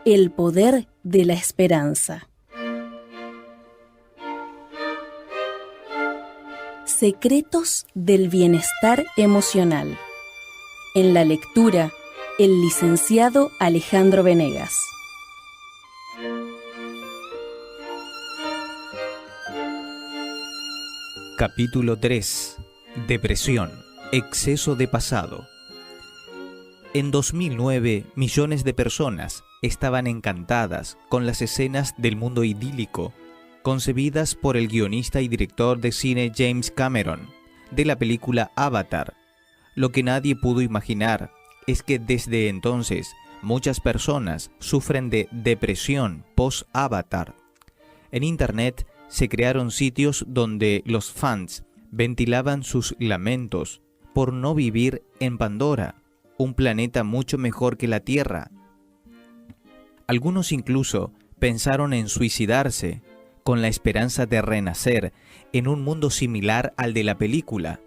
El poder de la esperanza. Secretos del bienestar emocional. En la lectura, el licenciado Alejandro Venegas. Capítulo 3. Depresión, exceso de pasado. En 2009, millones de personas estaban encantadas con las escenas del mundo idílico, concebidas por el guionista y director de cine James Cameron, de la película Avatar. Lo que nadie pudo imaginar es que desde entonces muchas personas sufren de depresión post-Avatar. En Internet se crearon sitios donde los fans ventilaban sus lamentos por no vivir en Pandora, un planeta mucho mejor que la Tierra. Algunos incluso pensaron en suicidarse, con la esperanza de renacer en un mundo similar al de la película.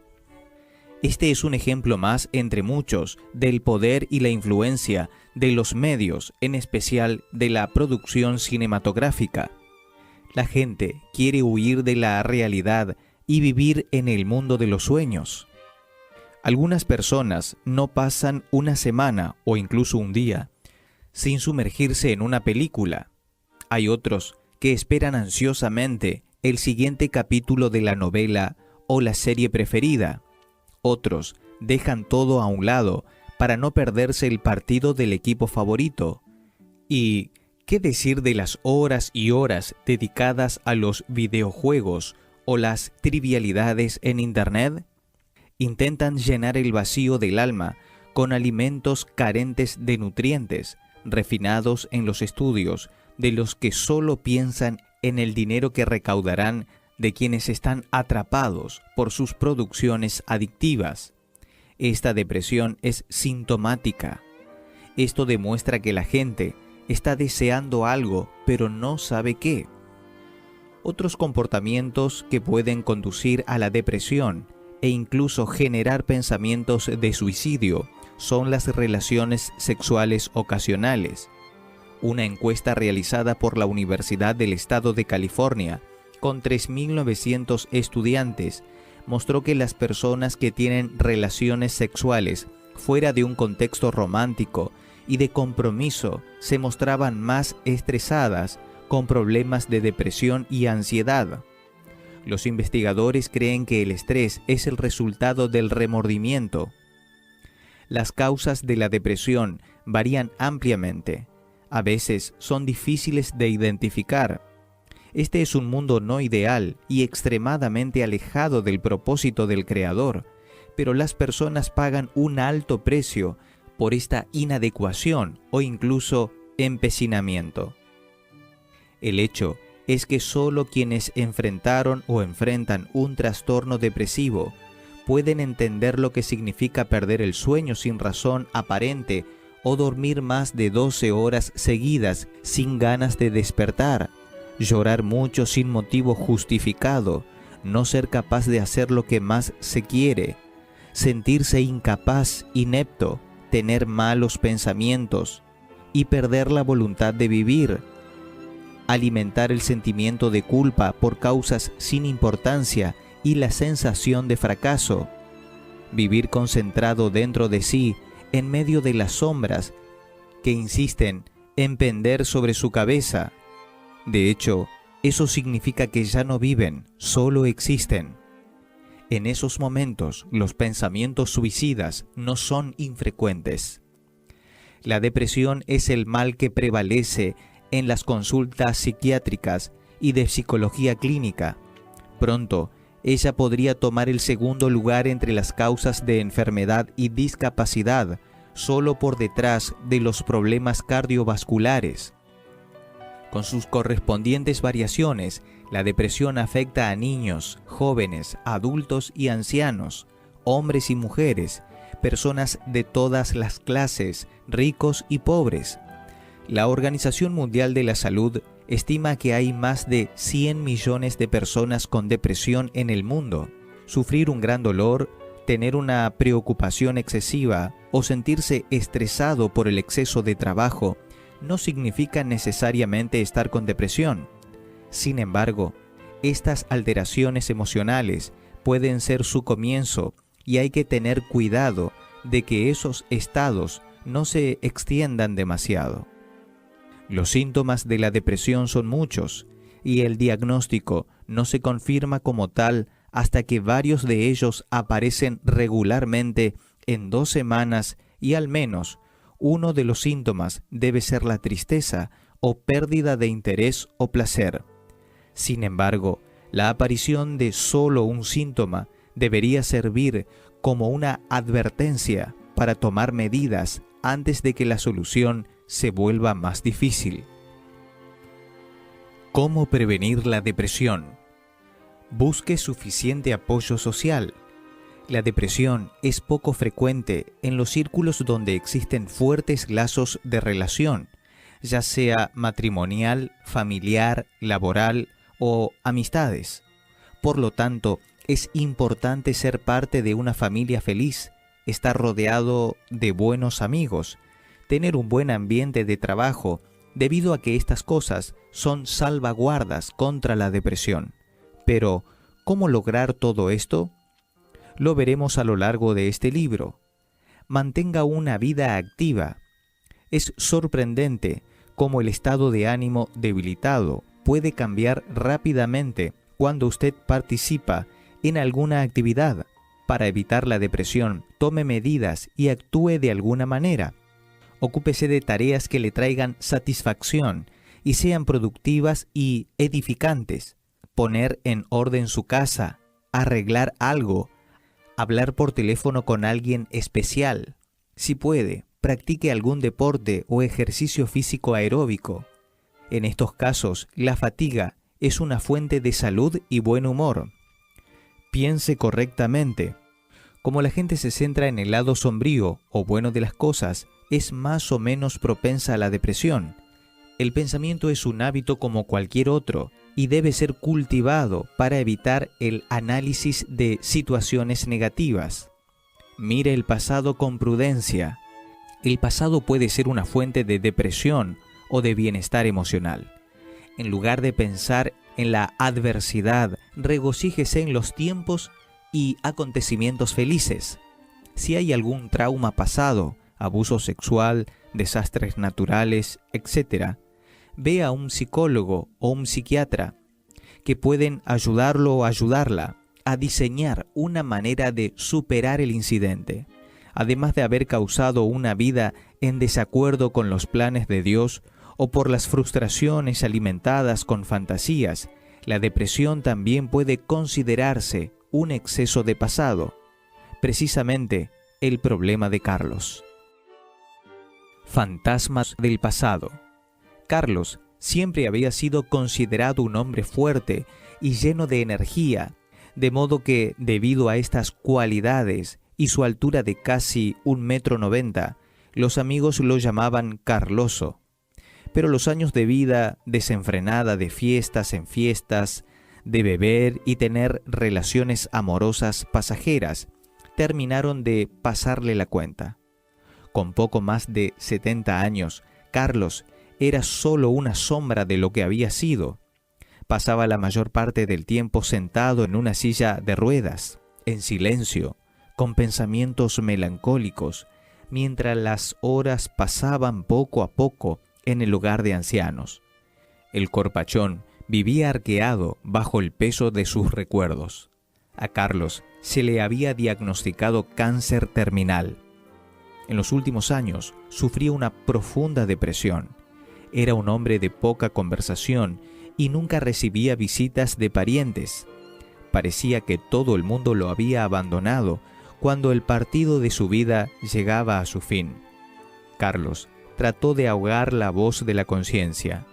Este es un ejemplo más entre muchos del poder y la influencia de los medios, en especial de la producción cinematográfica. La gente quiere huir de la realidad y vivir en el mundo de los sueños. Algunas personas no pasan una semana o incluso un día sin sumergirse en una película. Hay otros que esperan ansiosamente el siguiente capítulo de la novela o la serie preferida. Otros dejan todo a un lado para no perderse el partido del equipo favorito. ¿Y qué decir de las horas y horas dedicadas a los videojuegos o las trivialidades en Internet? Intentan llenar el vacío del alma con alimentos carentes de nutrientes, refinados en los estudios de los que solo piensan en el dinero que recaudarán de quienes están atrapados por sus producciones adictivas. Esta depresión es sintomática. Esto demuestra que la gente está deseando algo, pero no sabe qué. Otros comportamientos que pueden conducir a la depresión e incluso generar pensamientos de suicidio son las relaciones sexuales ocasionales. Una encuesta realizada por la Universidad del Estado de California con 3.900 estudiantes mostró que las personas que tienen relaciones sexuales fuera de un contexto romántico y de compromiso se mostraban más estresadas, con problemas de depresión y ansiedad. Los investigadores creen que el estrés es el resultado del remordimiento. Las causas de la depresión varían ampliamente. A veces son difíciles de identificar. Este es un mundo no ideal y extremadamente alejado del propósito del Creador, pero las personas pagan un alto precio por esta inadecuación o incluso empecinamiento. El hecho es que solo quienes enfrentaron o enfrentan un trastorno depresivo pueden entender lo que significa perder el sueño sin razón aparente o dormir más de 12 horas seguidas sin ganas de despertar, llorar mucho sin motivo justificado, no ser capaz de hacer lo que más se quiere, sentirse incapaz, inepto, tener malos pensamientos y perder la voluntad de vivir, alimentar el sentimiento de culpa por causas sin importancia y la sensación de fracaso, vivir concentrado dentro de sí en medio de las sombras que insisten en pender sobre su cabeza. De hecho, eso significa que ya no viven, solo existen. En esos momentos, los pensamientos suicidas no son infrecuentes. La depresión es el mal que prevalece en las consultas psiquiátricas y de psicología clínica. Pronto, ella podría tomar el segundo lugar entre las causas de enfermedad y discapacidad, solo por detrás de los problemas cardiovasculares. Con sus correspondientes variaciones, la depresión afecta a niños, jóvenes, adultos y ancianos, hombres y mujeres, personas de todas las clases, ricos y pobres. La Organización Mundial de la Salud estima que hay más de 100 millones de personas con depresión en el mundo. Sufrir un gran dolor, tener una preocupación excesiva o sentirse estresado por el exceso de trabajo no significa necesariamente estar con depresión. Sin embargo, estas alteraciones emocionales pueden ser su comienzo y hay que tener cuidado de que esos estados no se extiendan demasiado. Los síntomas de la depresión son muchos y el diagnóstico no se confirma como tal hasta que varios de ellos aparecen regularmente en 2 semanas y al menos uno de los síntomas debe ser la tristeza o pérdida de interés o placer. Sin embargo, la aparición de solo un síntoma debería servir como una advertencia para tomar medidas antes de que la solución se vuelva más difícil. ¿Cómo prevenir la depresión? Busque suficiente apoyo social. La depresión es poco frecuente en los círculos donde existen fuertes lazos de relación, ya sea matrimonial, familiar, laboral o amistades. Por lo tanto, es importante ser parte de una familia feliz, estar rodeado de buenos amigos, tener un buen ambiente de trabajo, debido a que estas cosas son salvaguardas contra la depresión. Pero, ¿cómo lograr todo esto? Lo veremos a lo largo de este libro. Mantenga una vida activa. Es sorprendente cómo el estado de ánimo debilitado puede cambiar rápidamente cuando usted participa en alguna actividad. Para evitar la depresión, tome medidas y actúe de alguna manera. Ocúpese de tareas que le traigan satisfacción y sean productivas y edificantes. Poner en orden su casa, arreglar algo, hablar por teléfono con alguien especial. Si puede, practique algún deporte o ejercicio físico aeróbico. En estos casos, la fatiga es una fuente de salud y buen humor. Piense correctamente. Como la gente se centra en el lado sombrío o bueno de las cosas, es más o menos propensa a la depresión. El pensamiento es un hábito como cualquier otro y debe ser cultivado para evitar el análisis de situaciones negativas. Mire el pasado con prudencia. El pasado puede ser una fuente de depresión o de bienestar emocional. En lugar de pensar en la adversidad, regocíjese en los tiempos y acontecimientos felices. Si hay algún trauma pasado, abuso sexual, desastres naturales, etc., ve a un psicólogo o un psiquiatra que pueden ayudarlo o ayudarla a diseñar una manera de superar el incidente. Además de haber causado una vida en desacuerdo con los planes de Dios o por las frustraciones alimentadas con fantasías, la depresión también puede considerarse un exceso de pasado, precisamente el problema de Carlos. Fantasmas del pasado. Carlos siempre había sido considerado un hombre fuerte y lleno de energía, de modo que, debido a estas cualidades y su altura de casi 1,90 m, los amigos lo llamaban Carloso. Pero los años de vida desenfrenada de fiestas en fiestas, de beber y tener relaciones amorosas pasajeras, terminaron de pasarle la cuenta. Con poco más de 70 años, Carlos era solo una sombra de lo que había sido. Pasaba la mayor parte del tiempo sentado en una silla de ruedas, en silencio, con pensamientos melancólicos, mientras las horas pasaban poco a poco en el hogar de ancianos. El corpachón vivía arqueado bajo el peso de sus recuerdos. A Carlos se le había diagnosticado cáncer terminal. En los últimos años sufría una profunda depresión. Era un hombre de poca conversación y nunca recibía visitas de parientes. Parecía que todo el mundo lo había abandonado cuando el partido de su vida llegaba a su fin. Carlos trató de ahogar la voz de la conciencia.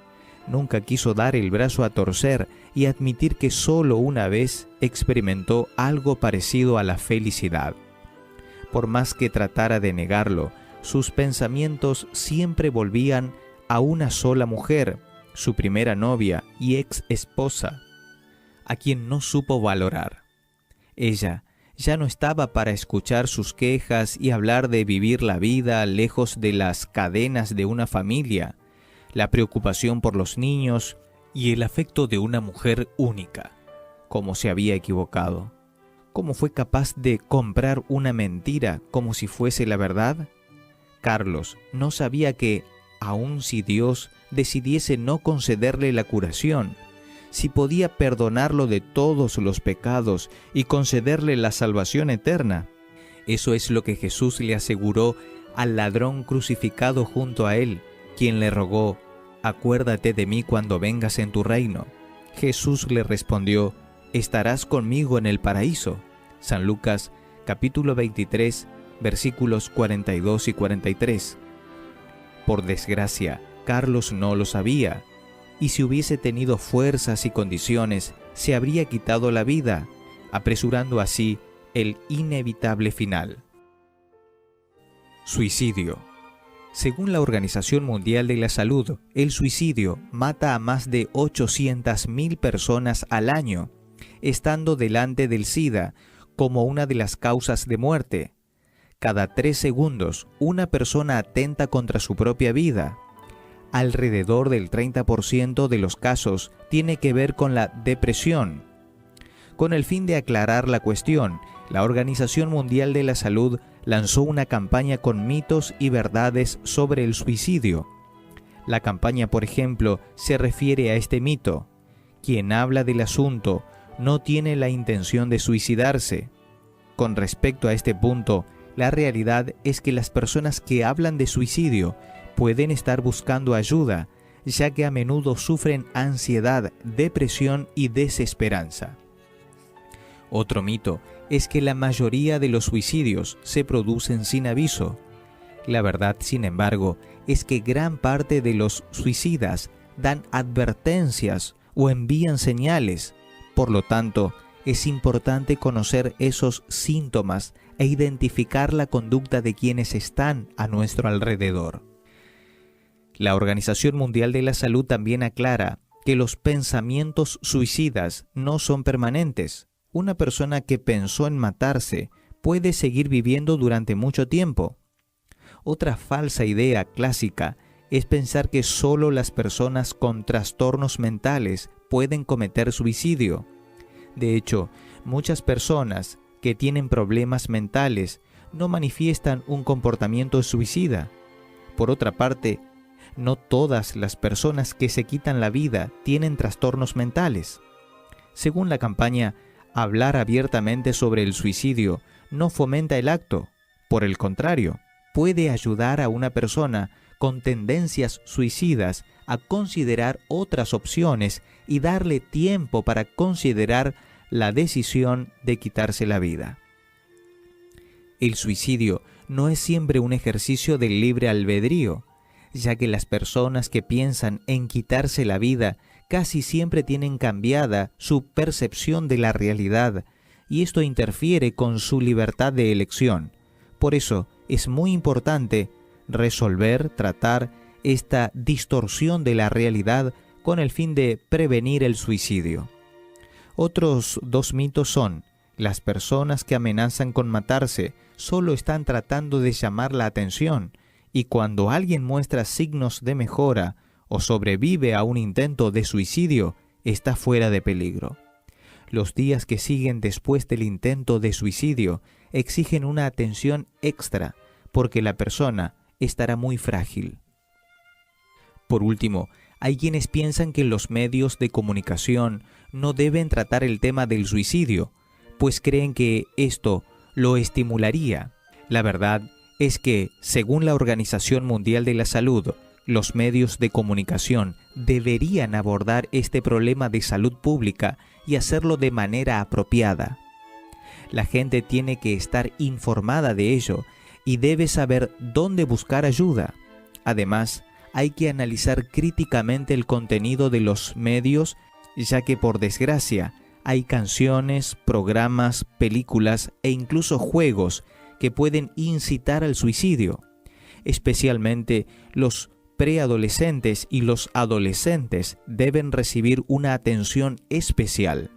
Nunca quiso dar el brazo a torcer y admitir que solo una vez experimentó algo parecido a la felicidad. Por más que tratara de negarlo, sus pensamientos siempre volvían a una sola mujer, su primera novia y ex esposa, a quien no supo valorar. Ella ya no estaba para escuchar sus quejas y hablar de vivir la vida lejos de las cadenas de una familia, la preocupación por los niños y el afecto de una mujer única. ¿Cómo se había equivocado? ¿Cómo fue capaz de comprar una mentira como si fuese la verdad? Carlos no sabía que, aun si Dios decidiese no concederle la curación, si podía perdonarlo de todos los pecados y concederle la salvación eterna. Eso es lo que Jesús le aseguró al ladrón crucificado junto a él, quien le rogó: «Acuérdate de mí cuando vengas en tu reino». Jesús le respondió: «Estarás conmigo en el paraíso». San Lucas, capítulo 23, versículos 42 y 43. Por desgracia, Carlos no lo sabía, y si hubiese tenido fuerzas y condiciones, se habría quitado la vida, apresurando así el inevitable final. Suicidio. Según la Organización Mundial de la Salud, el suicidio mata a más de 800.000 personas al año, estando delante del SIDA como una de las causas de muerte. Cada 3 segundos, una persona atenta contra su propia vida. Alrededor del 30% de los casos tiene que ver con la depresión. Con el fin de aclarar la cuestión, la Organización Mundial de la Salud lanzó una campaña con mitos y verdades sobre el suicidio. La campaña, por ejemplo, se refiere a este mito: quien habla del asunto no tiene la intención de suicidarse. Con respecto a este punto, la realidad es que las personas que hablan de suicidio pueden estar buscando ayuda, ya que a menudo sufren ansiedad, depresión y desesperanza. Otro mito es que la mayoría de los suicidios se producen sin aviso. La verdad, sin embargo, es que gran parte de los suicidas dan advertencias o envían señales. Por lo tanto, es importante conocer esos síntomas e identificar la conducta de quienes están a nuestro alrededor. La Organización Mundial de la Salud también aclara que los pensamientos suicidas no son permanentes. Una persona que pensó en matarse puede seguir viviendo durante mucho tiempo. Otra falsa idea clásica es pensar que solo las personas con trastornos mentales pueden cometer suicidio. De hecho, muchas personas que tienen problemas mentales no manifiestan un comportamiento suicida. Por otra parte, no todas las personas que se quitan la vida tienen trastornos mentales. Según la campaña, hablar abiertamente sobre el suicidio no fomenta el acto. Por el contrario, puede ayudar a una persona con tendencias suicidas a considerar otras opciones y darle tiempo para considerar la decisión de quitarse la vida. El suicidio no es siempre un ejercicio del libre albedrío, ya que las personas que piensan en quitarse la vida casi siempre tienen cambiada su percepción de la realidad, y esto interfiere con su libertad de elección. Por eso es muy importante tratar esta distorsión de la realidad con el fin de prevenir el suicidio. Otros 2 mitos son: las personas que amenazan con matarse solo están tratando de llamar la atención, y cuando alguien muestra signos de mejora o sobrevive a un intento de suicidio, está fuera de peligro. Los días que siguen después del intento de suicidio exigen una atención extra, porque la persona estará muy frágil. Por último, hay quienes piensan que los medios de comunicación no deben tratar el tema del suicidio, pues creen que esto lo estimularía. La verdad es que, según la Organización Mundial de la Salud, los medios de comunicación deberían abordar este problema de salud pública y hacerlo de manera apropiada. La gente tiene que estar informada de ello y debe saber dónde buscar ayuda. Además, hay que analizar críticamente el contenido de los medios, ya que por desgracia hay canciones, programas, películas e incluso juegos que pueden incitar al suicidio. Especialmente los preadolescentes y los adolescentes deben recibir una atención especial.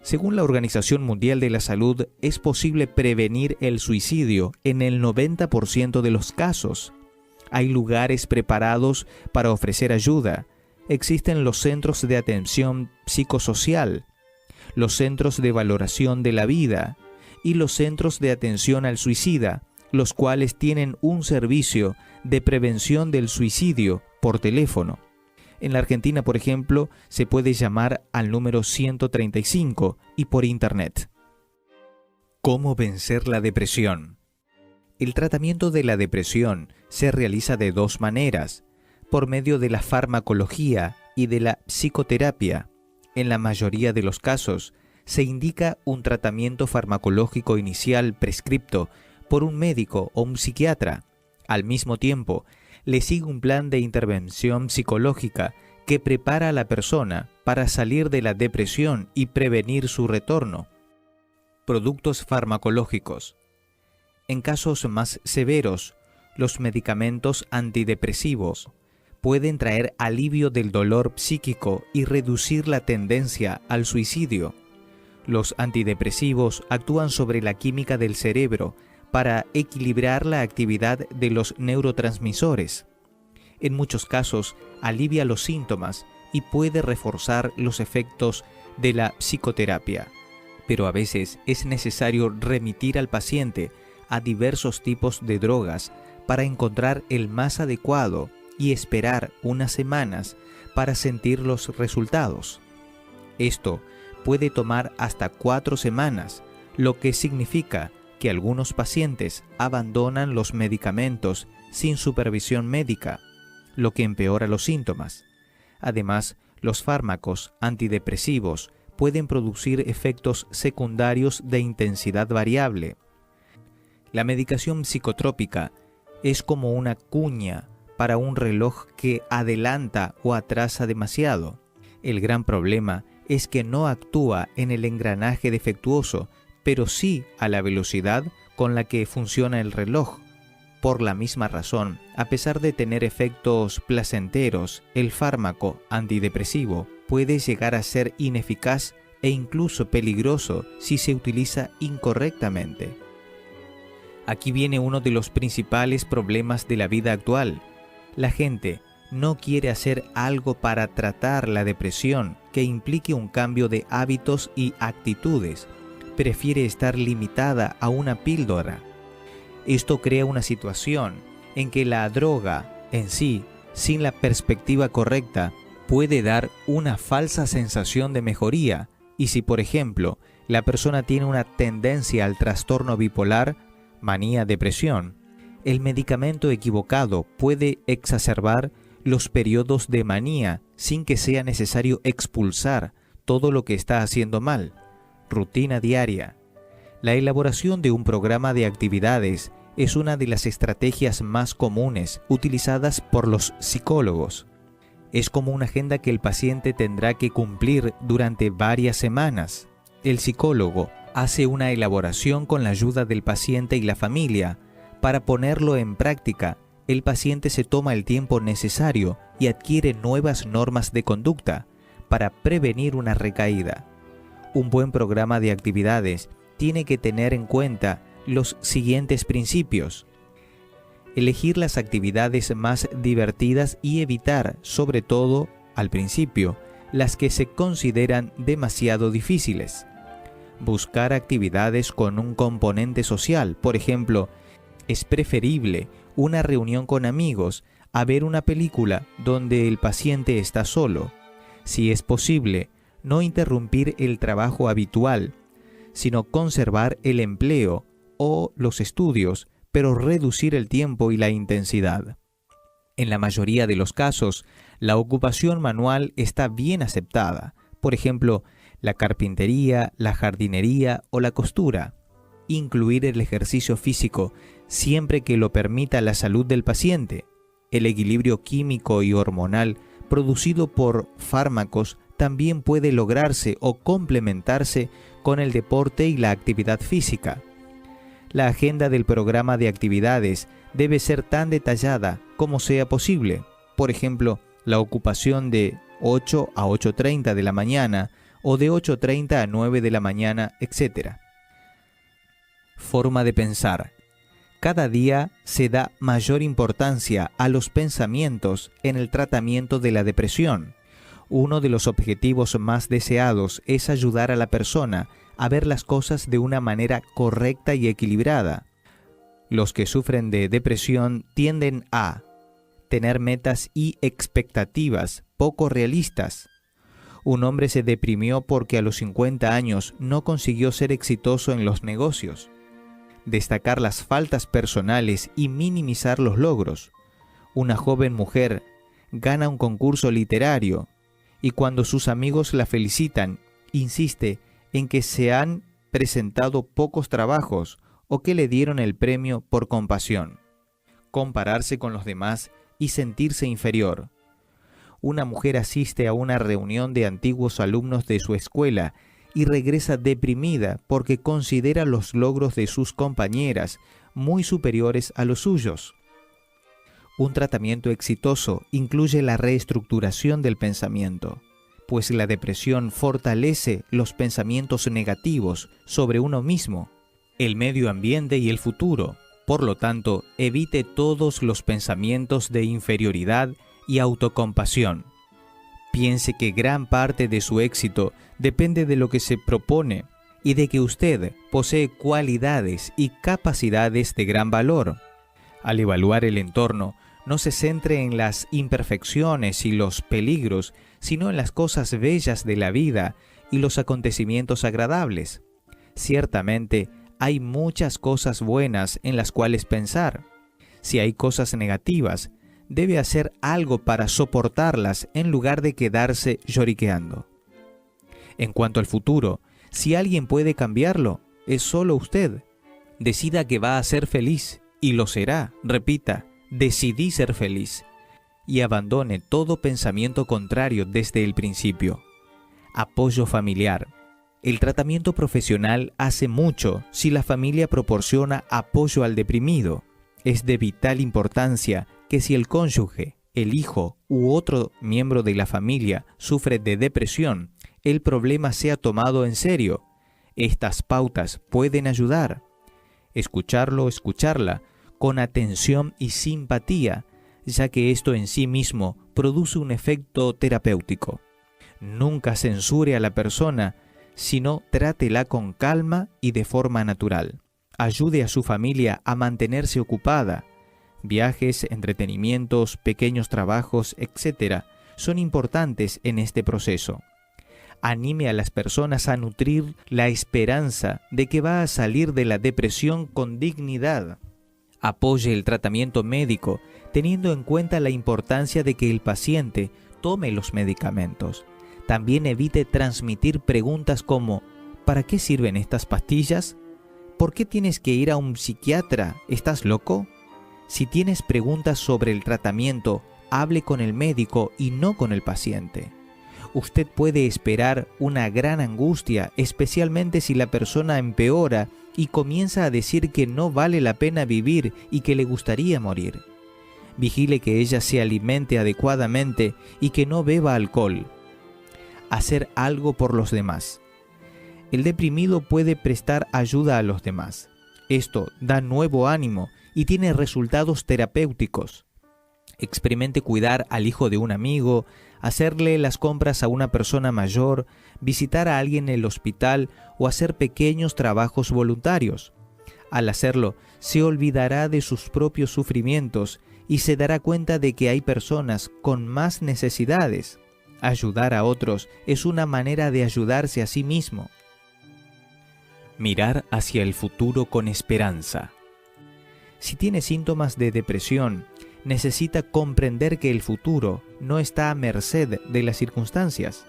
Según la Organización Mundial de la Salud, es posible prevenir el suicidio en el 90% de los casos. Hay lugares preparados para ofrecer ayuda. Existen los centros de atención psicosocial, los centros de valoración de la vida y los centros de atención al suicida, los cuales tienen un servicio de prevención del suicidio por teléfono. En la Argentina, por ejemplo, se puede llamar al número 135 y por internet. ¿Cómo vencer la depresión? El tratamiento de la depresión se realiza de dos maneras, por medio de la farmacología y de la psicoterapia. En la mayoría de los casos, se indica un tratamiento farmacológico inicial prescripto por un médico o un psiquiatra. Al mismo tiempo, le sigue un plan de intervención psicológica que prepara a la persona para salir de la depresión y prevenir su retorno. Productos farmacológicos. En casos más severos, los medicamentos antidepresivos pueden traer alivio del dolor psíquico y reducir la tendencia al suicidio. Los antidepresivos actúan sobre la química del cerebro para equilibrar la actividad de los neurotransmisores. En muchos casos, alivia los síntomas y puede reforzar los efectos de la psicoterapia. Pero a veces es necesario remitir al paciente a diversos tipos de drogas para encontrar el más adecuado y esperar unas semanas para sentir los resultados. Esto puede tomar hasta 4 semanas, lo que significa que algunos pacientes abandonan los medicamentos sin supervisión médica, lo que empeora los síntomas. Además, los fármacos antidepresivos pueden producir efectos secundarios de intensidad variable. La medicación psicotrópica es como una cuña para un reloj que adelanta o atrasa demasiado. El gran problema es que no actúa en el engranaje defectuoso, pero sí a la velocidad con la que funciona el reloj. Por la misma razón, a pesar de tener efectos placenteros, el fármaco antidepresivo puede llegar a ser ineficaz e incluso peligroso si se utiliza incorrectamente. Aquí viene uno de los principales problemas de la vida actual. La gente no quiere hacer algo para tratar la depresión que implique un cambio de hábitos y actitudes. Prefiere estar limitada a una píldora. Esto crea una situación en que la droga en sí, sin la perspectiva correcta, puede dar una falsa sensación de mejoría. Y si, por ejemplo, la persona tiene una tendencia al trastorno bipolar, manía, depresión, el medicamento equivocado puede exacerbar los periodos de manía sin que sea necesario expulsar todo lo que está haciendo mal. Rutina diaria. La elaboración de un programa de actividades es una de las estrategias más comunes utilizadas por los psicólogos. Es como una agenda que el paciente tendrá que cumplir durante varias semanas. El psicólogo hace una elaboración con la ayuda del paciente y la familia. Para ponerlo en práctica, el paciente se toma el tiempo necesario y adquiere nuevas normas de conducta para prevenir una recaída. Un buen programa de actividades tiene que tener en cuenta los siguientes principios. Elegir las actividades más divertidas y evitar, sobre todo, al principio, las que se consideran demasiado difíciles. Buscar actividades con un componente social, por ejemplo, es preferible una reunión con amigos a ver una película donde el paciente está solo. Si es posible, no interrumpir el trabajo habitual, sino conservar el empleo o los estudios, pero reducir el tiempo y la intensidad. En la mayoría de los casos, la ocupación manual está bien aceptada, por ejemplo, la carpintería, la jardinería o la costura. Incluir el ejercicio físico siempre que lo permita la salud del paciente. El equilibrio químico y hormonal producido por fármacos también puede lograrse o complementarse con el deporte y la actividad física. La agenda del programa de actividades debe ser tan detallada como sea posible. Por ejemplo, la ocupación de 8 a 8:30 de la mañana o de 8:30 a 9 de la mañana, etc. Forma de pensar. Cada día se da mayor importancia a los pensamientos en el tratamiento de la depresión. Uno de los objetivos más deseados es ayudar a la persona a ver las cosas de una manera correcta y equilibrada. Los que sufren de depresión tienden a tener metas y expectativas poco realistas. Un hombre se deprimió porque a los 50 años no consiguió ser exitoso en los negocios. Destacar las faltas personales y minimizar los logros. Una joven mujer gana un concurso literario y cuando sus amigos la felicitan, insiste en que se han presentado pocos trabajos o que le dieron el premio por compasión. Compararse con los demás y sentirse inferior. Una mujer asiste a una reunión de antiguos alumnos de su escuela y regresa deprimida porque considera los logros de sus compañeras muy superiores a los suyos. Un tratamiento exitoso incluye la reestructuración del pensamiento, pues la depresión fortalece los pensamientos negativos sobre uno mismo, el medio ambiente y el futuro. Por lo tanto, evite todos los pensamientos de inferioridad y autocompasión. Piense que gran parte de su éxito depende de lo que se propone y de que usted posee cualidades y capacidades de gran valor. Al evaluar el entorno, no se centre en las imperfecciones y los peligros, sino en las cosas bellas de la vida y los acontecimientos agradables. Ciertamente, hay muchas cosas buenas en las cuales pensar. Si hay cosas negativas, debe hacer algo para soportarlas en lugar de quedarse lloriqueando. En cuanto al futuro, si alguien puede cambiarlo, es solo usted. Decida que va a ser feliz, y lo será. Repita, decidí ser feliz. Y abandone todo pensamiento contrario desde el principio. Apoyo familiar. El tratamiento profesional hace mucho si la familia proporciona apoyo al deprimido. Es de vital importancia que si el cónyuge, el hijo u otro miembro de la familia sufre de depresión, el problema sea tomado en serio. Estas pautas pueden ayudar. Escucharlo o escucharla con atención y simpatía, ya que esto en sí mismo produce un efecto terapéutico. Nunca censure a la persona, sino trátela con calma y de forma natural. Ayude a su familia a mantenerse ocupada. Viajes, entretenimientos, pequeños trabajos, etc. son importantes en este proceso. Anime a las personas a nutrir la esperanza de que va a salir de la depresión con dignidad. Apoye el tratamiento médico, teniendo en cuenta la importancia de que el paciente tome los medicamentos. También evite transmitir preguntas como ¿para qué sirven estas pastillas? ¿Por qué tienes que ir a un psiquiatra? ¿Estás loco? Si tienes preguntas sobre el tratamiento, hable con el médico y no con el paciente. Usted puede esperar una gran angustia, especialmente si la persona empeora y comienza a decir que no vale la pena vivir y que le gustaría morir. Vigile que ella se alimente adecuadamente y que no beba alcohol. Hacer algo por los demás. El deprimido puede prestar ayuda a los demás. Esto da nuevo ánimo y tiene resultados terapéuticos. Experimente cuidar al hijo de un amigo, hacerle las compras a una persona mayor, visitar a alguien en el hospital o hacer pequeños trabajos voluntarios. Al hacerlo, se olvidará de sus propios sufrimientos y se dará cuenta de que hay personas con más necesidades. Ayudar a otros es una manera de ayudarse a sí mismo. Mirar hacia el futuro con esperanza. Si tiene síntomas de depresión, necesita comprender que el futuro no está a merced de las circunstancias.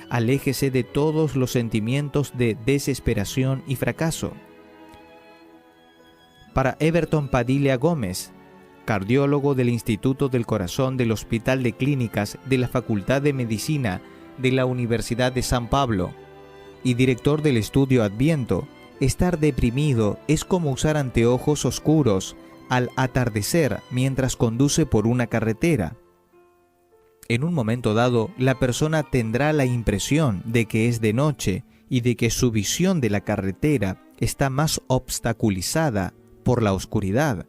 Aléjese de todos los sentimientos de desesperación y fracaso. Para Everton Padilla Gómez, cardiólogo del Instituto del Corazón del Hospital de Clínicas de la Facultad de Medicina de la Universidad de San Pablo y director del estudio Adviento, estar deprimido es como usar anteojos oscuros al atardecer mientras conduce por una carretera. En un momento dado, la persona tendrá la impresión de que es de noche y de que su visión de la carretera está más obstaculizada por la oscuridad.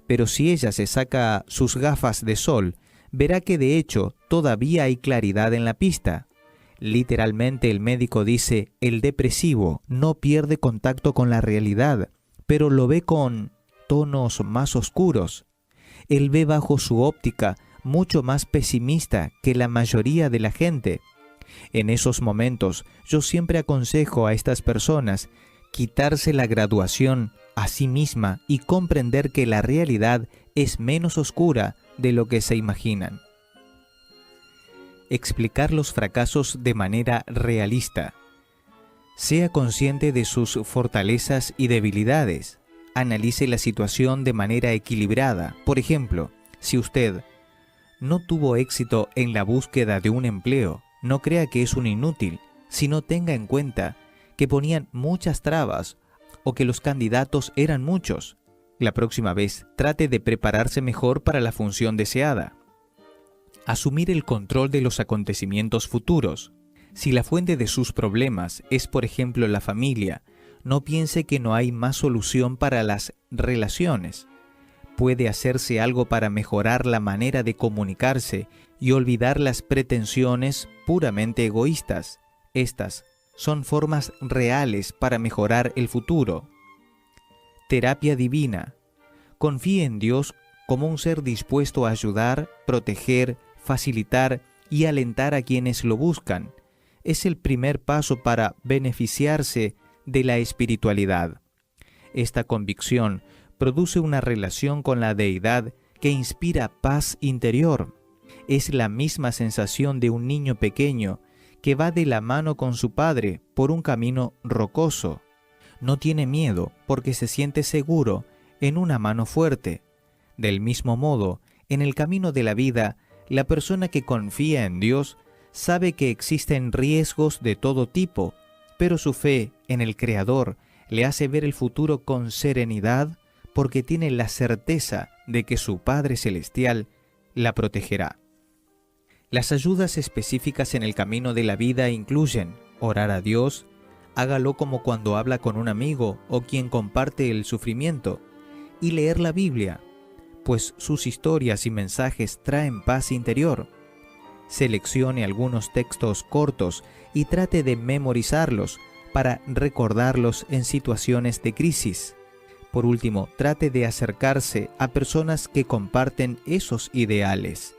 Pero si ella se saca sus gafas de sol, verá que de hecho todavía hay claridad en la pista. Literalmente el médico dice, el depresivo no pierde contacto con la realidad, pero lo ve con tonos más oscuros. Él ve bajo su óptica mucho más pesimista que la mayoría de la gente. En esos momentos yo siempre aconsejo a estas personas quitarse la graduación a sí misma y comprender que la realidad es menos oscura de lo que se imaginan. Explicar los fracasos de manera realista. Sea consciente de sus fortalezas y debilidades. Analice la situación de manera equilibrada. Por ejemplo, si usted no tuvo éxito en la búsqueda de un empleo, no crea que es un inútil, sino tenga en cuenta que ponían muchas trabas o que los candidatos eran muchos. La próxima vez trate de prepararse mejor para la función deseada. Asumir el control de los acontecimientos futuros. Si la fuente de sus problemas es, por ejemplo, la familia, no piense que no hay más solución para las relaciones. Puede hacerse algo para mejorar la manera de comunicarse y olvidar las pretensiones puramente egoístas. Estas son formas reales para mejorar el futuro. Terapia divina. Confíe en Dios como un ser dispuesto a ayudar, proteger, facilitar y alentar a quienes lo buscan. Es el primer paso para beneficiarse de la espiritualidad. Esta convicción produce una relación con la deidad que inspira paz interior. Es la misma sensación de un niño pequeño que va de la mano con su padre por un camino rocoso. No tiene miedo porque se siente seguro en una mano fuerte. Del mismo modo, en el camino de la vida, la persona que confía en Dios sabe que existen riesgos de todo tipo, pero su fe en el Creador le hace ver el futuro con serenidad porque tiene la certeza de que su Padre Celestial la protegerá. Las ayudas específicas en el camino de la vida incluyen orar a Dios, hágalo como cuando habla con un amigo o quien comparte el sufrimiento, y leer la Biblia, pues sus historias y mensajes traen paz interior. Seleccione algunos textos cortos y trate de memorizarlos para recordarlos en situaciones de crisis. Por último, trate de acercarse a personas que comparten esos ideales.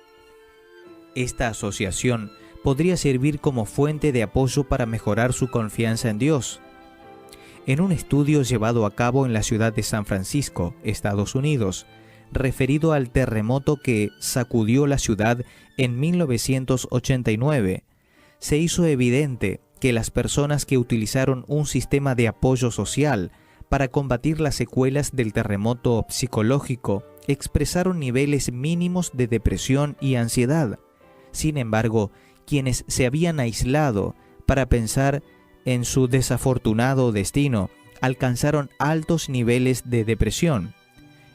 Esta asociación podría servir como fuente de apoyo para mejorar su confianza en Dios. En un estudio llevado a cabo en la ciudad de San Francisco, Estados Unidos, referido al terremoto que sacudió la ciudad en 1989, se hizo evidente que las personas que utilizaron un sistema de apoyo social para combatir las secuelas del terremoto psicológico expresaron niveles mínimos de depresión y ansiedad. Sin embargo, quienes se habían aislado para pensar en su desafortunado destino alcanzaron altos niveles de depresión.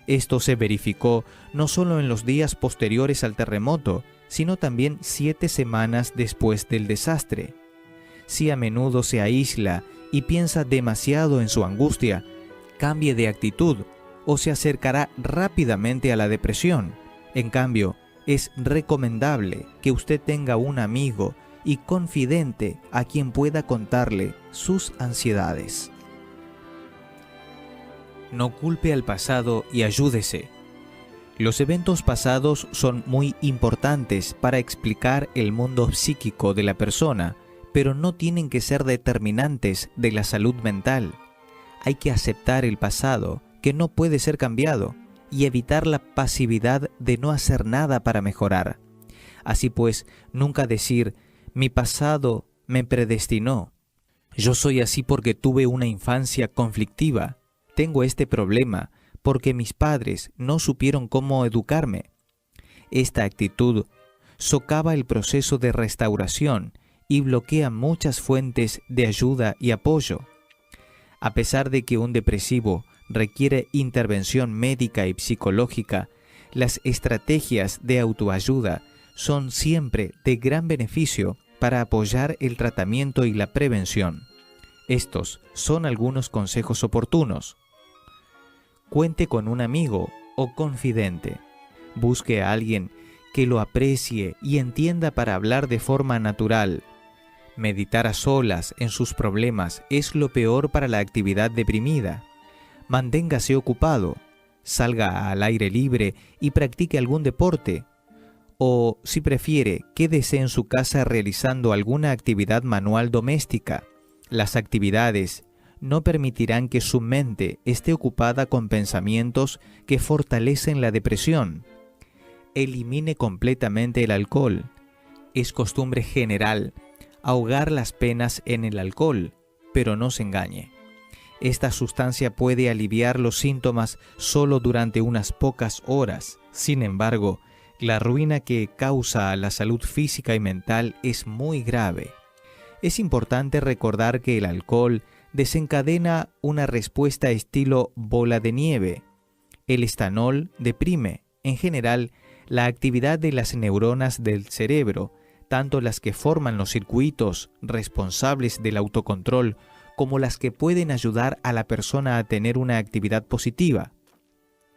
Esto se verificó no solo en los días posteriores al terremoto, sino también 7 semanas después del desastre. Si a menudo se aísla y piensa demasiado en su angustia, cambie de actitud o se acercará rápidamente a la depresión. En cambio, es recomendable que usted tenga un amigo y confidente a quien pueda contarle sus ansiedades. No culpe al pasado y ayúdese. Los eventos pasados son muy importantes para explicar el mundo psíquico de la persona, pero no tienen que ser determinantes de la salud mental. Hay que aceptar el pasado, que no puede ser cambiado, y evitar la pasividad de no hacer nada para mejorar. Así pues, nunca decir, mi pasado me predestinó. Yo soy así porque tuve una infancia conflictiva. Tengo este problema porque mis padres no supieron cómo educarme. Esta actitud socava el proceso de restauración y bloquea muchas fuentes de ayuda y apoyo. A pesar de que un depresivo requiere intervención médica y psicológica, las estrategias de autoayuda son siempre de gran beneficio para apoyar el tratamiento y la prevención. Estos son algunos consejos oportunos. cuente con un amigo o confidente. Busque a alguien que lo aprecie y entienda para hablar de forma natural. Meditar a solas en sus problemas es lo peor para la actividad deprimida. Manténgase ocupado, salga al aire libre y practique algún deporte. O, si prefiere, quédese en su casa realizando alguna actividad manual doméstica. Las actividades no permitirán que su mente esté ocupada con pensamientos que fortalecen la depresión. Elimine completamente el alcohol. Es costumbre general ahogar las penas en el alcohol, pero no se engañe. Esta sustancia puede aliviar los síntomas solo durante unas pocas horas. Sin embargo, la ruina que causa a la salud física y mental es muy grave. Es importante recordar que el alcohol desencadena una respuesta estilo bola de nieve. El estanol deprime, en general, la actividad de las neuronas del cerebro, tanto las que forman los circuitos responsables del autocontrol como las que pueden ayudar a la persona a tener una actividad positiva.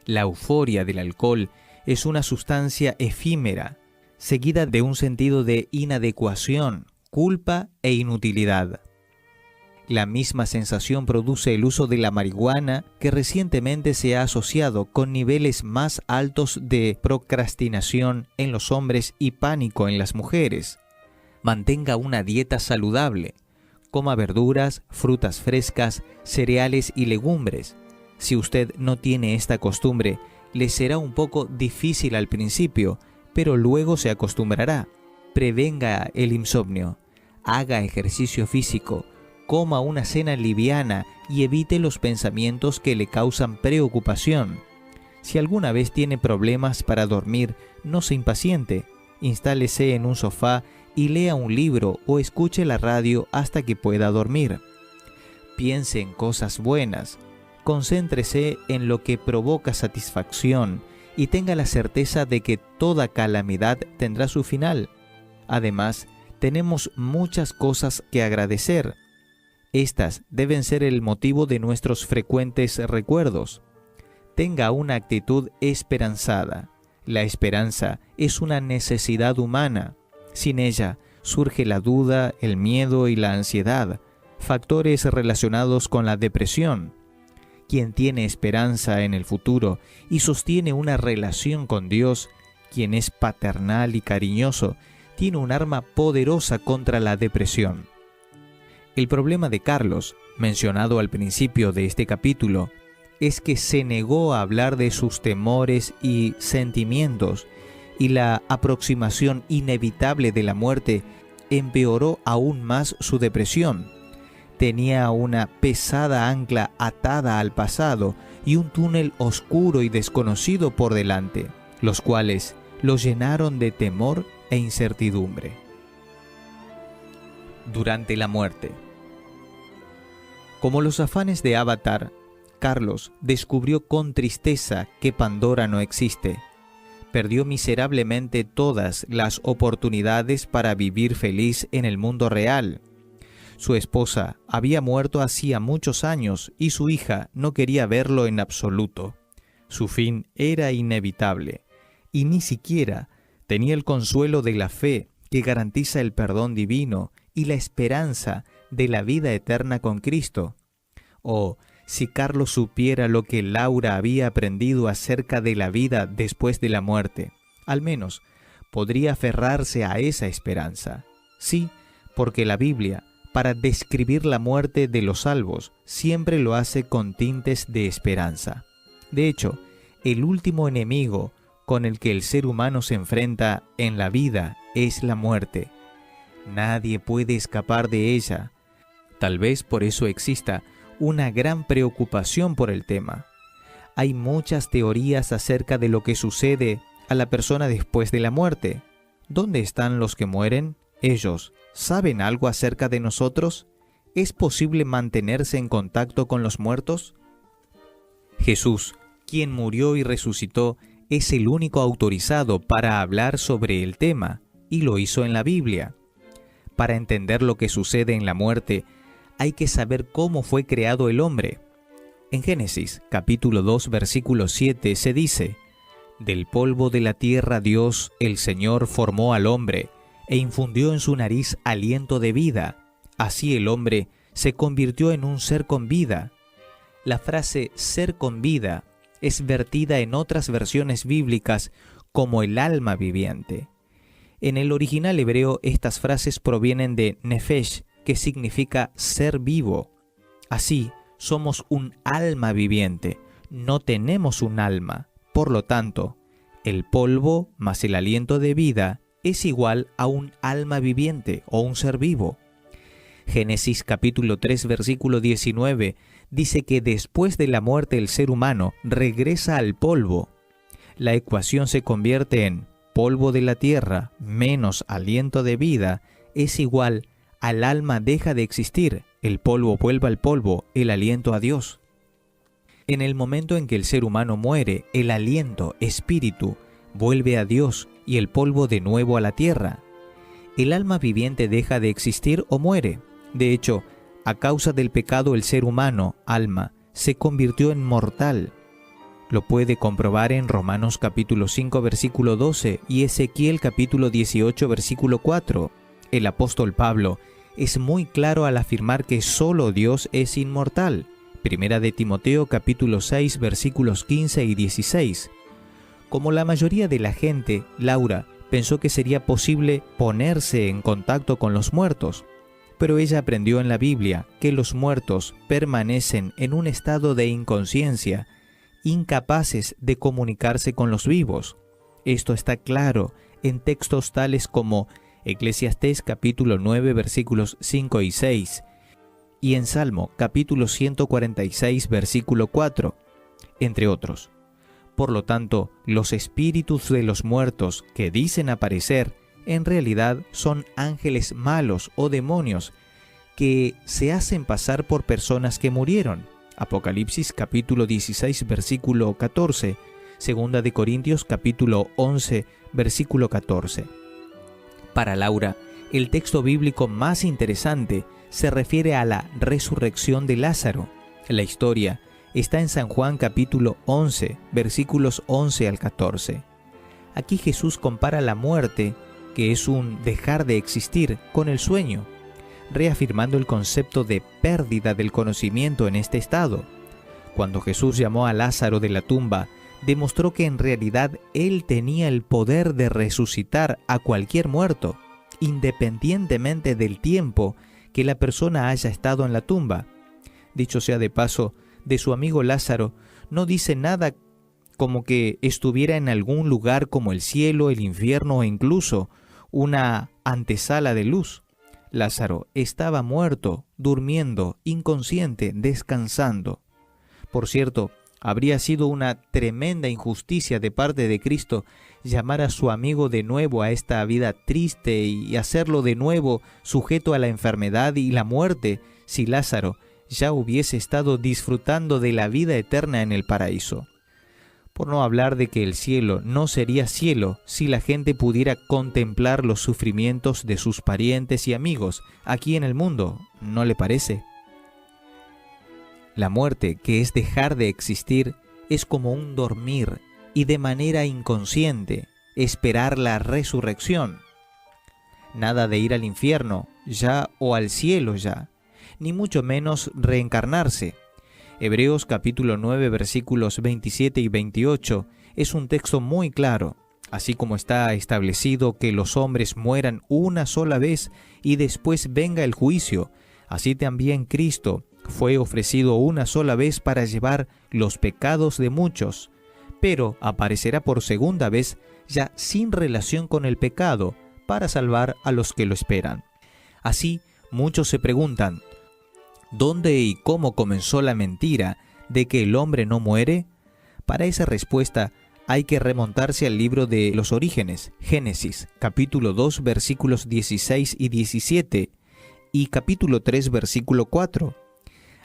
La euforia del alcohol es una sustancia efímera, seguida de un sentido de inadecuación, culpa e inutilidad. La misma sensación produce el uso de la marihuana, que recientemente se ha asociado con niveles más altos de procrastinación en los hombres y pánico en las mujeres. Mantenga una dieta saludable. Coma verduras, frutas frescas, cereales y legumbres. Si usted no tiene esta costumbre, le será un poco difícil al principio, pero luego se acostumbrará. Prevenga el insomnio. Haga ejercicio físico. Coma una cena liviana y evite los pensamientos que le causan preocupación. Si alguna vez tiene problemas para dormir, no se impaciente. Instálese en un sofá y lea un libro o escuche la radio hasta que pueda dormir. Piense en cosas buenas. Concéntrese en lo que provoca satisfacción y tenga la certeza de que toda calamidad tendrá su final. Además, tenemos muchas cosas que agradecer. Estas deben ser el motivo de nuestros frecuentes recuerdos. Tenga una actitud esperanzada. La esperanza es una necesidad humana. Sin ella surge la duda, el miedo y la ansiedad, factores relacionados con la depresión. Quien tiene esperanza en el futuro y sostiene una relación con Dios, quien es paternal y cariñoso, tiene un arma poderosa contra la depresión. El problema de Carlos, mencionado al principio de este capítulo, es que se negó a hablar de sus temores y sentimientos, y la aproximación inevitable de la muerte empeoró aún más su depresión. Tenía una pesada ancla atada al pasado y un túnel oscuro y desconocido por delante, los cuales lo llenaron de temor e incertidumbre. Durante la muerte. Como los afanes de Avatar, Carlos descubrió con tristeza que Pandora no existe. Perdió miserablemente todas las oportunidades para vivir feliz en el mundo real. Su esposa había muerto hacía muchos años y su hija no quería verlo en absoluto. Su fin era inevitable y ni siquiera tenía el consuelo de la fe que garantiza el perdón divino y la esperanza de la vida eterna con Cristo. Oh, si Carlos supiera lo que Laura había aprendido acerca de la vida después de la muerte, al menos podría aferrarse a esa esperanza. Sí, porque la Biblia, para describir la muerte de los salvos, siempre lo hace con tintes de esperanza. De hecho, el último enemigo con el que el ser humano se enfrenta en la vida es la muerte. Nadie puede escapar de ella. Tal vez por eso exista una gran preocupación por el tema. Hay muchas teorías acerca de lo que sucede a la persona después de la muerte. ¿Dónde están los que mueren? ¿Ellos saben algo acerca de nosotros? ¿Es posible mantenerse en contacto con los muertos? Jesús, quien murió y resucitó, es el único autorizado para hablar sobre el tema, y lo hizo en la Biblia. Para entender lo que sucede en la muerte, hay que saber cómo fue creado el hombre. En Génesis, capítulo 2, versículo 7, se dice: «Del polvo de la tierra Dios, el Señor, formó al hombre, e infundió en su nariz aliento de vida. Así el hombre se convirtió en un ser con vida». La frase «ser con vida» es vertida en otras versiones bíblicas como el alma viviente. En el original hebreo, estas frases provienen de nefesh, que significa ser vivo. Así, somos un alma viviente, no tenemos un alma. Por lo tanto, el polvo más el aliento de vida es igual a un alma viviente o un ser vivo. Génesis capítulo 3, versículo 19 dice que después de la muerte el ser humano regresa al polvo. La ecuación se convierte en polvo de la tierra menos aliento de vida es igual al alma deja de existir, el polvo vuelve al polvo, el aliento a Dios. En el momento en que el ser humano muere, el aliento, espíritu, vuelve a Dios y el polvo de nuevo a la tierra. El alma viviente deja de existir o muere. De hecho, a causa del pecado el ser humano, alma, se convirtió en mortal. Lo puede comprobar en Romanos capítulo 5 versículo 12 y Ezequiel capítulo 18 versículo 4. El apóstol Pablo es muy claro al afirmar que solo Dios es inmortal. Primera de Timoteo capítulo 6 versículos 15 y 16. Como la mayoría de la gente, Laura pensó que sería posible ponerse en contacto con los muertos, pero ella aprendió en la Biblia que los muertos permanecen en un estado de inconsciencia, incapaces de comunicarse con los vivos. Esto está claro en textos tales como Eclesiastés capítulo 9 versículos 5 y 6 y en Salmo capítulo 146 versículo 4, entre otros. Por lo tanto, los espíritus de los muertos que dicen aparecer en realidad son ángeles malos o demonios que se hacen pasar por personas que murieron. Apocalipsis capítulo 16 versículo 14, Segunda de Corintios capítulo 11 versículo 14. Para Laura, el texto bíblico más interesante se refiere a la resurrección de Lázaro. La historia está en San Juan capítulo 11, versículos 11 al 14. Aquí Jesús compara la muerte, que es un dejar de existir, con el sueño, reafirmando el concepto de pérdida del conocimiento en este estado. Cuando Jesús llamó a Lázaro de la tumba, demostró que en realidad él tenía el poder de resucitar a cualquier muerto, independientemente del tiempo que la persona haya estado en la tumba. Dicho sea de paso, de su amigo Lázaro no dice nada como que estuviera en algún lugar como el cielo, el infierno o incluso una antesala de luz. Lázaro estaba muerto, durmiendo, inconsciente, descansando. Por cierto, habría sido una tremenda injusticia de parte de Cristo llamar a su amigo de nuevo a esta vida triste y hacerlo de nuevo sujeto a la enfermedad y la muerte si Lázaro ya hubiese estado disfrutando de la vida eterna en el paraíso. Por no hablar de que el cielo no sería cielo si la gente pudiera contemplar los sufrimientos de sus parientes y amigos aquí en el mundo, ¿no le parece? La muerte, que es dejar de existir, es como un dormir y de manera inconsciente esperar la resurrección. Nada de ir al infierno ya o al cielo ya, ni mucho menos reencarnarse. Hebreos capítulo 9 versículos 27 y 28 es un texto muy claro. Así como está establecido que los hombres mueran una sola vez y después venga el juicio, así también Cristo fue ofrecido una sola vez para llevar los pecados de muchos, pero aparecerá por segunda vez ya sin relación con el pecado para salvar a los que lo esperan. Así, muchos se preguntan, ¿dónde y cómo comenzó la mentira de que el hombre no muere? Para esa respuesta hay que remontarse al libro de los Orígenes, Génesis, capítulo 2, versículos 16 y 17, y capítulo 3, versículo 4.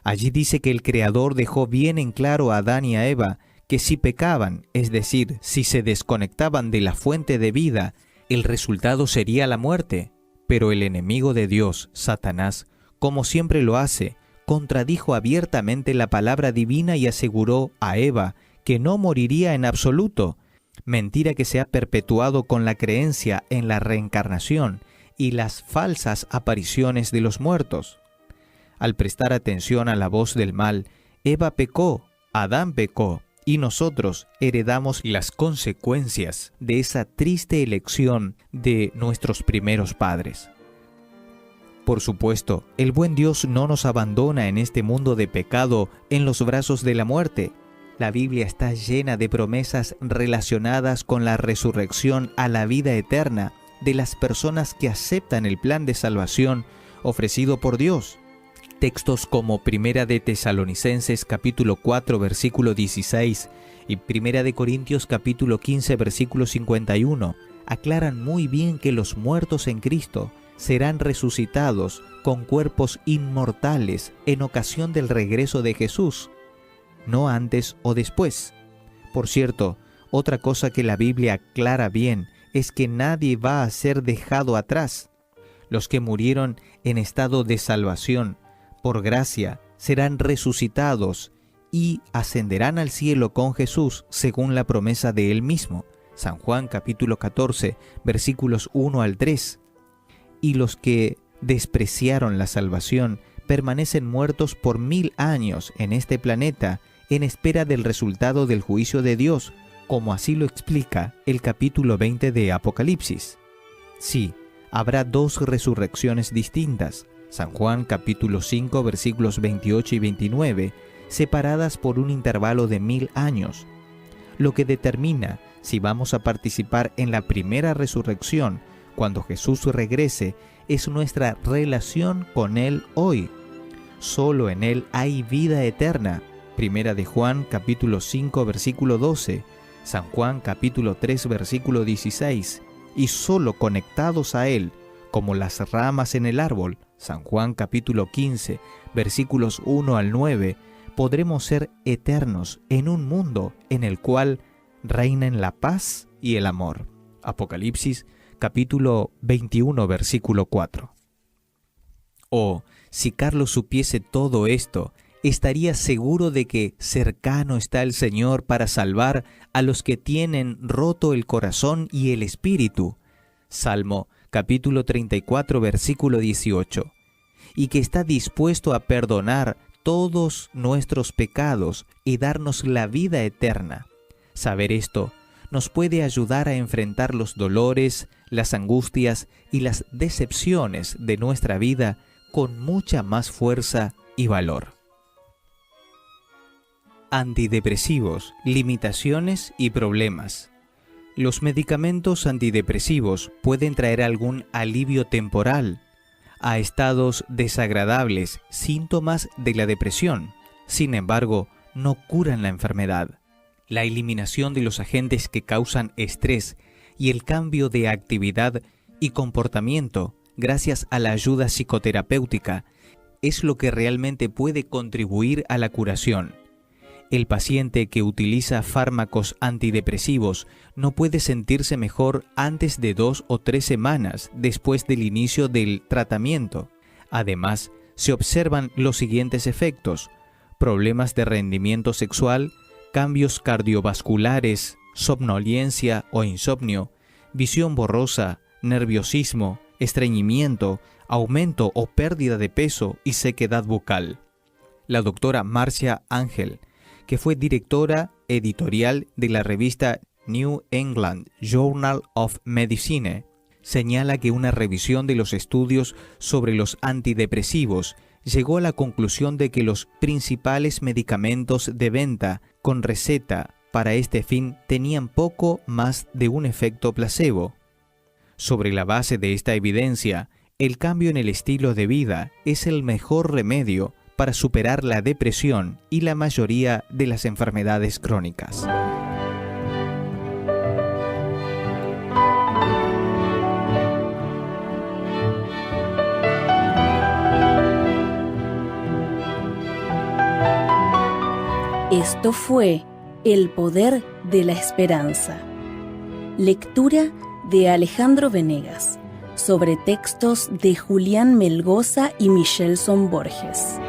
Allí dice que el Creador dejó bien en claro a Adán y a Eva que si pecaban, es decir, si se desconectaban de la fuente de vida, el resultado sería la muerte. Pero el enemigo de Dios, Satanás, como siempre lo hace, contradijo abiertamente la palabra divina y aseguró a Eva que no moriría en absoluto, mentira que se ha perpetuado con la creencia en la reencarnación y las falsas apariciones de los muertos. Al prestar atención a la voz del mal, Eva pecó, Adán pecó, y nosotros heredamos las consecuencias de esa triste elección de nuestros primeros padres. Por supuesto, el buen Dios no nos abandona en este mundo de pecado en los brazos de la muerte. La Biblia está llena de promesas relacionadas con la resurrección a la vida eterna de las personas que aceptan el plan de salvación ofrecido por Dios. Textos como Primera de Tesalonicenses capítulo 4 versículo 16 y Primera de Corintios capítulo 15 versículo 51 aclaran muy bien que los muertos en Cristo serán resucitados con cuerpos inmortales en ocasión del regreso de Jesús, no antes o después. Por cierto, otra cosa que la Biblia aclara bien es que nadie va a ser dejado atrás. Los que murieron en estado de salvación por gracia serán resucitados y ascenderán al cielo con Jesús según la promesa de Él mismo. San Juan capítulo 14 versículos 1 al 3. Y los que despreciaron la salvación permanecen muertos por 1000 años en este planeta en espera del resultado del juicio de Dios, como así lo explica el capítulo 20 de Apocalipsis. Sí, habrá dos resurrecciones distintas. San Juan capítulo 5 versículos 28 y 29, separadas por un intervalo de 1000 años. Lo que determina si vamos a participar en la primera resurrección cuando Jesús regrese es nuestra relación con Él hoy. Solo en Él hay vida eterna. Primera de Juan capítulo 5 versículo 12, San Juan capítulo 3 versículo 16, y solo conectados a Él, como las ramas en el árbol, San Juan capítulo 15, versículos 1 al 9, podremos ser eternos en un mundo en el cual reinan la paz y el amor. Apocalipsis capítulo 21, versículo 4. Oh, si Carlos supiese todo esto, estaría seguro de que cercano está el Señor para salvar a los que tienen roto el corazón y el espíritu. Salmo capítulo 34, versículo 18. Y que está dispuesto a perdonar todos nuestros pecados y darnos la vida eterna. Saber esto nos puede ayudar a enfrentar los dolores, las angustias y las decepciones de nuestra vida con mucha más fuerza y valor. Antidepresivos, limitaciones y problemas. Los medicamentos antidepresivos pueden traer algún alivio temporal a estados desagradables, síntomas de la depresión. Sin embargo, no curan la enfermedad. La eliminación de los agentes que causan estrés y el cambio de actividad y comportamiento gracias a la ayuda psicoterapéutica es lo que realmente puede contribuir a la curación. El paciente que utiliza fármacos antidepresivos no puede sentirse mejor antes de 2 o 3 semanas después del inicio del tratamiento. Además, se observan los siguientes efectos: problemas de rendimiento sexual, cambios cardiovasculares, somnolencia o insomnio, visión borrosa, nerviosismo, estreñimiento, aumento o pérdida de peso y sequedad bucal. La doctora Marcia Angel, que fue directora editorial de la revista New England Journal of Medicine, señala que una revisión de los estudios sobre los antidepresivos llegó a la conclusión de que los principales medicamentos de venta con receta para este fin tenían poco más de un efecto placebo. Sobre la base de esta evidencia, el cambio en el estilo de vida es el mejor remedio para superar la depresión y la mayoría de las enfermedades crónicas. Esto fue El Poder de la Esperanza. Lectura de Alejandro Venegas sobre textos de Julián Melgoza y Michelson Borges.